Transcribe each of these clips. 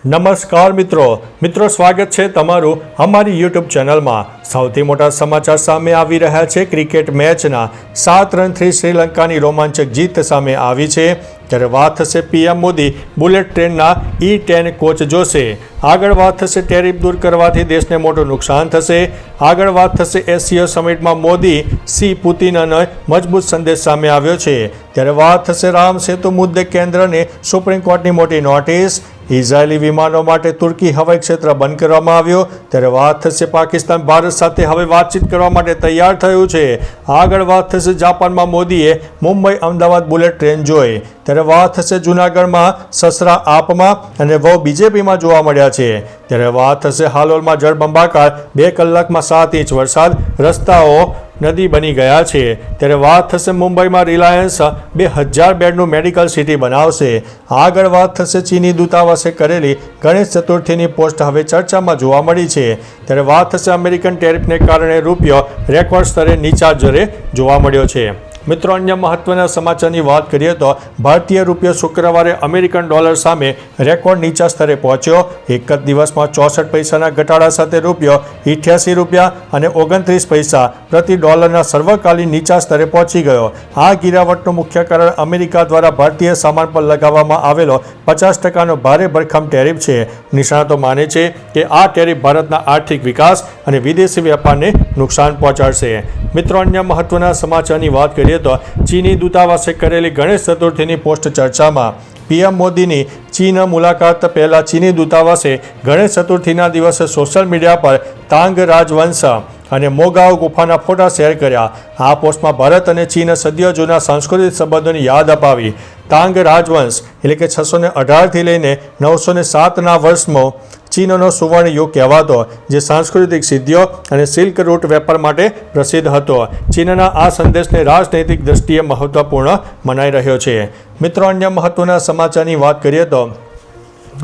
નમસ્કાર મિત્રો સ્વાગત છે તમારું અમારી યુટ્યુબ ચેનલમાં। સૌથી મોટા સમાચાર સામે આવી રહ્યા છે। ક્રિકેટ મેચના 7 રનથી શ્રીલંકાની રોમાંચક જીત સામે આવી છે। ત્યારે વાત થશે પીએમ મોદી બુલેટ ટ્રેનના E10 કોચ જોશે। આગળ વાત થશે ટેરિફ દૂર કરવાથી દેશને મોટું નુકસાન થશે। આગળ વાત થશે એશિયો સમિટમાં મોદી સી પુતિનનો મજબૂત સંદેશ સામે આવ્યો છે। ત્યારે વાત થશે રામ સેતુ મુદ્દે કેન્દ્રને સુપ્રીમ કોર્ટની મોટી નોટિસ। ઇઝરાયેલી વિમાનો માટે તુર્કી હવાઈ ક્ષેત્ર બંધ કરવામાં આવ્યો। ત્યારે વાત થશે પાકિસ્તાન ભારત સાથે હવે વાતચીત કરવા માટે તૈયાર થયું છે। આગળ વાત થશે જાપાનમાં મોદીએ મુંબઈ અમદાવાદ બુલેટ ટ્રેન જોઈ। ત્યારે વાત થશે જૂનાગઢમાં સસરા આપમાં અને વહુ બીજેપીમાં જોવા મળ્યા છે। ત્યારે વાત થશે હાલોલમાં જળબંબાકાર 2 કલાકમાં 7 ઇંચ વરસાદ, રસ્તાઓ નદી બની ગયા છે। ત્યારે વાત થશે મુંબઈમાં રિલાયન્સ 2000 બેડનું મેડિકલ સિટી બનાવશે। આગળ વાત થશે ચીની દૂતાવાસે કરેલી ગણેશ ચતુર્થીની પોસ્ટ હવે ચર્ચામાં જોવા મળી છે। ત્યારે વાત થશે અમેરિકન ટેરિફને કારણે રૂપિયો રેકોર્ડ સ્તરે નીચા દરે જોવા મળ્યો છે। મિત્રો, અન્ય મહત્વના સમાચારની વાત કરીએ તો ભારતીય રૂપિયો શુક્રવારે અમેરિકન ડોલર સામે રેકોર્ડ નીચા સ્તરે પહોંચ્યો। એક જ દિવસમાં 64 પૈસાના ઘટાડા સાથે રૂપિયો 88 રૂપિયા અને 29 પૈસા પ્રતિ ડોલરના સર્વકાલીન નીચા સ્તરે પહોંચી ગયો। આ ગિરાવટનું મુખ્ય કારણ અમેરિકા દ્વારા ભારતીય સામાન પર લગાવવામાં આવેલો 50% ભારે ભરખમ ટેરિફ છે। નિષ્ણાતો માને છે કે આ ટેરિફ ભારતના આર્થિક વિકાસ અને વિદેશી વેપારને નુકસાન પહોંચાડશે। મિત્રો, અન્ય મહત્વના સમાચારની વાત કરીએ તો ચીની દૂતાવાસે કરેલી ગણેશ ચતુર્થીની પોસ્ટ ચર્ચામાં। પીએમ મોદીની ચીન મુલાકાત પહેલા ચીની દૂતાવાસે ગણેશ ચતુર્થીના દિવસે સોશિયલ મીડિયા પર તાંગ રાજવંશ અને મોગાઓ ગુફાના ફોટા શેર કર્યા। આ પોસ્ટમાં ભારત અને ચીન સદીઓ જૂના સાંસ્કૃતિક સંબંધોની યાદ અપાવી। તાંગ રાજવંશ એટલે કે 618થી લઈને 907ના વર્ષમાં ચીનનો સુવર્ણ યુગ કહેવાતો, જે સાંસ્કૃતિક સિદ્ધિઓ અને સિલ્ક રૂટ વેપાર માટે પ્રસિદ્ધ હતો। ચીનના આ સંદેશને રાજનૈતિક દ્રષ્ટિએ મહત્વપૂર્ણ મનાઈ રહ્યો છે। મિત્રો, અન્ય મહત્વના સમાચારની વાત કરીએ તો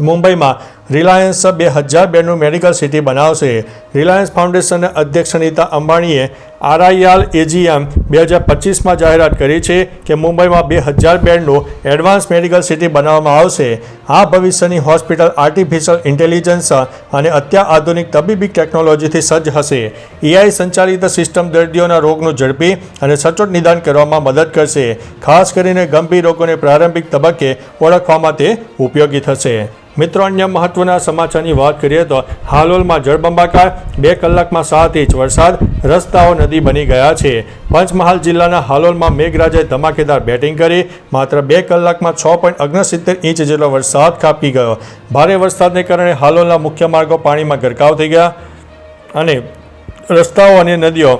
મુંબઈમાં રિલાયન્સ 2000 બેડનું મેડિકલ સિટી બનાવશે। રિલાયન્સ ફાઉન્ડેશનના અધ્યક્ષ નીતા અંબાણીએ RIL AGM 2025માં જાહેરાત કરી છે કે મુંબઈમાં 2000 બેડનું એડવાન્સ મેડિકલ સિટી બનાવવામાં આવશે। આ ભવિષ્યની હોસ્પિટલ આર્ટિફિશિયલ ઇન્ટેલિજન્સ અને અત્યાધુનિક તબીબી ટેકનોલોજીથી સજ્જ હશે। AI સંચાલિત સિસ્ટમ દર્દીઓના રોગનું ઝડપી અને સચોટ નિદાન કરવામાં મદદ કરશે। ખાસ કરીને ગંભીર રોગોને પ્રારંભિક તબક્કે ઓળખવામાં તે ઉપયોગી થશે। મિત્રો, અન્ય મહત્વના સમાચારની વાત કરીએ તો હાલોલમાં જળબંબાકાર 2 કલાકમાં 7 ઇંચ વરસાદ, રસ્તાઓ નદી બની ગયા છે। પંચમહાલ જિલ્લાના હાલોલમાં મેઘરાજાએ ધમાકેદાર બેટિંગ કરી માત્ર 2 કલાકમાં 6.69 ઇંચ જેટલો વરસાદ ખાબકી ગયો। ભારે વરસાદને કારણે હાલોલના મુખ્ય માર્ગો પાણીમાં ગરકાવ થઈ ગયા અને રસ્તાઓ અને નદીઓ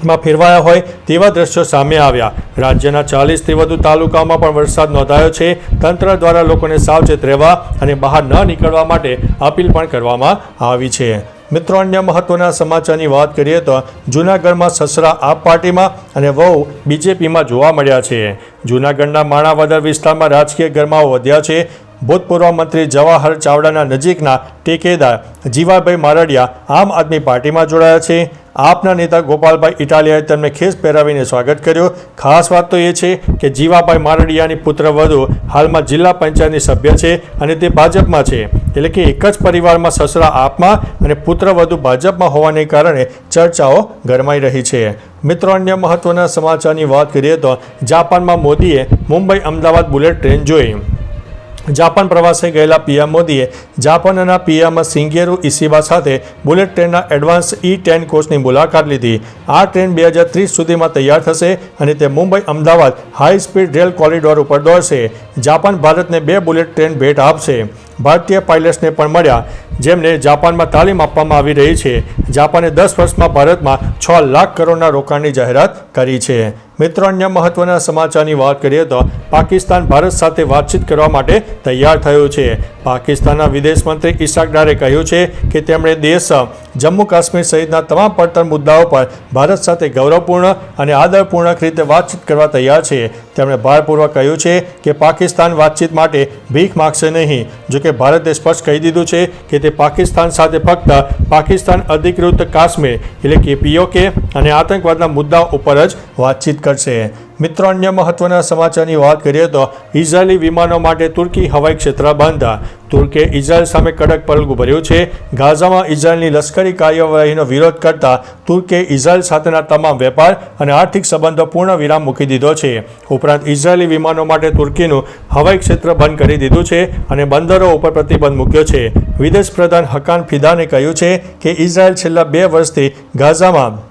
માં ફેરવાયા હોય તેવા દ્રશ્યો સામે આવ્યા। રાજ્યના 40થી વધુ તાલુકાઓમાં પણ વરસાદ નોંધાયો છે। તંત્ર દ્વારા લોકોને સાવચેત રહેવા અને બહાર ન નીકળવા માટે અપીલ પણ કરવામાં આવી છે। મિત્રો, અન્ય મહત્વના સમાચારની વાત કરીએ તો જૂનાગઢમાં સસરા આપ પાર્ટીમાં અને વહુ બીજેપીમાં જોવા મળ્યા છે। જૂનાગઢના માણાવદર વિસ્તારમાં રાજકીય ગરમાવો વધ્યા છે। ભૂતપૂર્વ મંત્રી જવાહર ચાવડાના નજીકના ટેકેદાર જીવાભાઈ મારડિયા આમ આદમી પાર્ટીમાં જોડાયા છે। આપના નેતા ગોપાલભાઈ ઇટાલિયાએ તેમને ખેસ પહેરાવીને સ્વાગત કર્યું। ખાસ વાત તો એ છે કે જીવાભાઈ મારડિયાની પુત્રવધુ હાલમાં જિલ્લા પંચાયતની સભ્ય છે અને તે ભાજપમાં છે। એટલે કે એક જ પરિવારમાં સસરા આપમાં અને પુત્રવધુ ભાજપમાં હોવાને કારણે ચર્ચાઓ ગરમાઈ રહી છે। મિત્રો, અન્ય મહત્વના સમાચારની વાત કરીએ તો જાપાનમાં મોદીએ મુંબઈ અમદાવાદ બુલેટ ટ્રેન જોઈ। જાપાન પ્રવાસે ગયેલા પીએમ મોદીએ જાપાનના પીએમ શિંગેરુ ઇશિબા સાથે બુલેટ ટ્રેનના એડવાન્સ E10 કોચની મુલાકાત લીધી। આ ટ્રેન 2030 સુધીમાં તૈયાર થશે અને તે Mumbai Ahmedabad high speed rail corridor ઉપર દોડશે। જાપાન ભારતને 2 બુલેટ ટ્રેન ભેટ આપશે। ભારતીય પાયલટ્સને પણ મળ્યા, જેમને જાપાનમાં તાલીમ આપવામાં આવી રહી છે। જાપાને 10 વર્ષમાં ભારતમાં 6 લાખ કરોડના રોકાણની જાહેરાત કરી છે। મિત્રો, અન્ય મહત્વના સમાચારની વાત કરીએ તો પાકિસ્તાન ભારત સાથે વાતચીત કરવા માટે તૈયાર થયું છે। પાકિસ્તાનના વિદેશ મંત્રી ઇશાક ડારે કહ્યું છે કે તેમણે દેશ જમ્મુ કાશ્મીર સહિતના તમામ પડતર મુદ્દાઓ પર ભારત સાથે ગૌરવપૂર્ણ અને આદરપૂર્વક રીતે વાતચીત કરવા તૈયાર છે। તેમણે ભારપૂર્વક કહ્યું છે કે પાકિસ્તાન વાતચીત માટે ભીખ માગશે નહીં। જોકે ભારતે સ્પષ્ટ કહી દીધું છે કે તે પાકિસ્તાન સાથે ફક્ત પાકિસ્તાન અધિકૃત કાશ્મીર એટલે કે POK અને આતંકવાદના મુદ્દાઓ ઉપર જ વાતચીત કરશે। મિત્રો અન્ય મહત્વના સમાચારની વાત કરીએ તો ઇઝરાયેલી વિમાનો માટે તુર્કી હવાઈ ક્ષેત્ર બંધ. તુર્કે ઇઝરાયલ સામે કડક પગલું ભર્યું છે. ગાઝામાં ઇઝરાયલની લશ્કરી કાર્યવાહીનો વિરોધ કરતા તુર્કે ઇઝરાયલ સાથેના તમામ વેપાર અને આર્થિક સંબંધો પૂર્ણ વિરામ મૂકી દીધો છે. ઉપરાંત ઇઝરાયેલી વિમાનો માટે તુર્કીનું હવાઈ ક્ષેત્ર બંધ કરી દીધું છે અને બંદરો ઉપર પ્રતિબંધ મૂક્યો છે. વિદેશ પ્રધાન હકાન ફિદાને કહ્યું છે કે ઇઝરાયલ છેલ્લા 2 વર્ષથી ગાઝામાં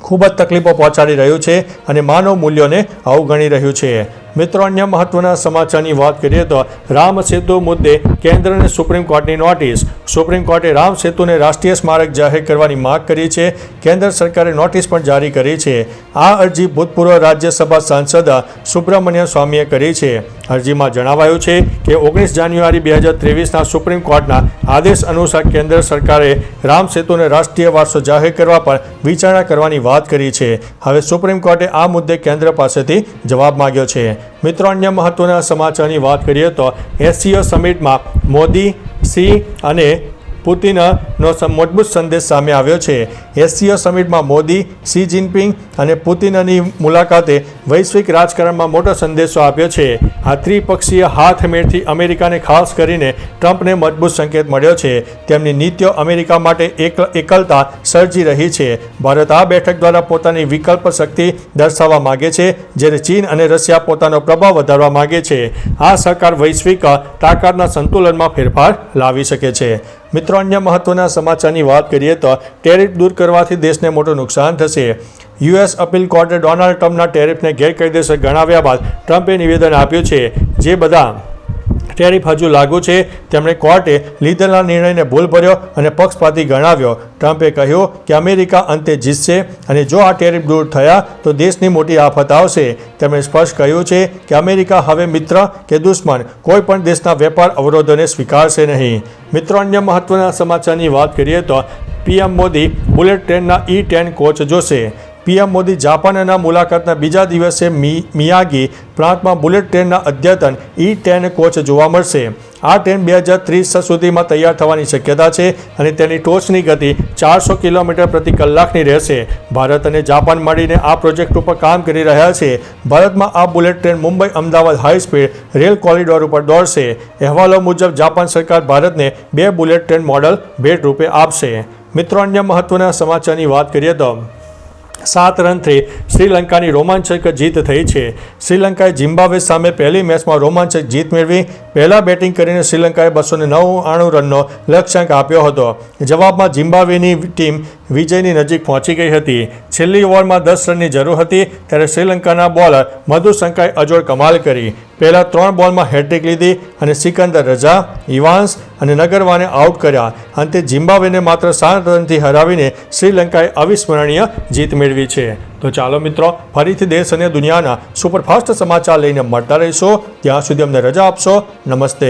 ખૂબ જ તકલીફો પહોંચાડી રહ્યું છે અને માનવ મૂલ્યોને અવગણી રહ્યું છે. મિત્રો અન્ય મહત્વના સમાચારની વાત કરીએ તો રામ સેતુ મુદ્દે કેન્દ્રને સુપ્રીમ કોર્ટની નોટિસ. સુપ્રીમ કોર્ટે રામ સેતુને રાષ્ટ્રીય સ્મારક જાહેર કરવાની માંગ કરી છે. કેન્દ્ર સરકારે નોટિસ પણ જારી કરી છે. આ અરજી ભૂતપૂર્વ રાજ્યસભા સાંસદ સુબ્રમણ્યમ સ્વામીએ કરી છે. અરજીમાં જણાવાયું છે કે 19 જાન્યુઆરી 2023ના સુપ્રીમ કોર્ટના આદેશ અનુસાર કેન્દ્ર સરકારે રામ સેતુને રાષ્ટ્રીય વારસો જાહેર કરવા પર વિચારણા કરવાની વાત કરી છે. હવે સુપ્રીમ કોર્ટે આ મુદ્દે કેન્દ્ર પાસેથી જવાબ માંગ્યો છે. મિત્રો અન્ય મહત્વના સમાચારની વાત કરીએ તો એસસીઓ સમિટમાં મોદી, શી અને પુતિનનો મજબૂત સંદેશ સામે આવ્યો છે. એસસીઓ સમિટમાં મોદી, શી જિનપિંગ અને પુતિનની મુલાકાતે વૈશ્વિક રાજકારણમાં મોટો સંદેશો આપ્યો છે. આ ત્રિપક્ષીય હાથમેળથી અમેરિકાને ખાસ કરીને ટ્રમ્પને મજબૂત સંકેત મળ્યો છે. તેમની નીતિઓ અમેરિકા માટે એકલતા સર્જી રહી છે. ભારત આ બેઠક દ્વારા પોતાની વિકલ્પ શક્તિ દર્શાવવા માગે છે, જ્યારે ચીન અને રશિયા પોતાનો પ્રભાવ વધારવા માગે છે. આ સહકાર વૈશ્વિક તાકાતના સંતુલનમાં ફેરફાર લાવી શકે છે. મિત્રો અન્ય મહત્વના સમાચારની વાત કરીએ તો ટેરિફ દૂર કરવાથી દેશને મોટું નુકસાન થશે. યુએસ અપીલ કોર્ટે ડોનાલ્ડ ટ્રમ્પના ટેરિફને ગેરકાયદેસર ગણાવ્યા બાદ ટ્રમ્પે નિવેદન આપ્યું છે. જે બધા ટેરિફ હજુ લાગુ છે તેમણે કોર્ટે લીધેલા નિર્ણયને ભૂલભર્યો અને પક્ષપાતી ગણાવ્યો. ટ્રમ્પે કહ્યું કે અમેરિકા અંતે જીતશે અને જો આ ટેરિફ દૂર થયા તો દેશની મોટી આફત આવશે. તેમણે સ્પષ્ટ કહ્યું છે કે અમેરિકા હવે મિત્ર કે દુશ્મન કોઈ પણ દેશના વેપાર અવરોધોને સ્વીકારશે નહીં. મિત્રો અન્ય મહત્વના સમાચારની વાત કરીએ તો પીએમ મોદી બુલેટ ટ્રેનના E10 કોચ જોશે. પીએમ મોદી જાપાનના મુલાકાતના બીજા દિવસે મિયાગી પ્રાંતમાં બુલેટ ટ્રેનના અદ્યતન E10 કોચ જોવા મળશે. આ ટ્રેન 2030 સુધીમાં તૈયાર થવાની શક્યતા છે અને તેની ટોચની ગતિ 400 કિલોમીટર પ્રતિ કલાકની રહેશે. ભારત અને જાપાન મળીને આ પ્રોજેક્ટ ઉપર કામ કરી રહ્યા છે. ભારતમાં આ bullet train Mumbai Ahmedabad high speed rail corridor ઉપર દોડશે. અહેવાલો મુજબ જાપાન સરકાર ભારતને 2 બુલેટ ટ્રેન મોડલ ભેટ રૂપે આપશે. મિત્રો અન્ય મહત્વના સમાચારની વાત કરીએ તો 7 રનથી શ્રીલંકાની રોમાંચક જીત થઈ છે. શ્રીલંકાએ ઝિમ્બાબ્વે સામે પહેલી મેચમાં રોમાંચક જીત મેળવી. પહેલા બેટિંગ કરીને શ્રીલંકાએ 299 રનનો લક્ષ્યાંક આપ્યો હતો. જવાબમાં ઝિમ્બાબ્વેની ટીમ વિજયની નજીક પહોંચી ગઈ હતી. છેલ્લી ઓવરમાં 10 રનની જરૂર હતી ત્યારે શ્રીલંકાના બોલર મધુશંકાએ અજોડ કમાલ કરી. પહેલા 3 બોલમાં હેટ્રિક લીધી અને સિકંદર રઝા, ઇવાન્સ અને નગરવાને આઉટ કર્યા. અંતે ઝિમ્બાબ્વેને માત્ર 7 રનથી હરાવીને શ્રીલંકાએ અવિસ્મરણીય જીત મેળવી છે. તો ચાલો મિત્રો, ફરીથી દેશ અને દુનિયાના સુપરફાસ્ટ સમાચાર લઈને મળતા રહીશો. ત્યાં સુધી અમને રજા આપશો. નમસ્તે.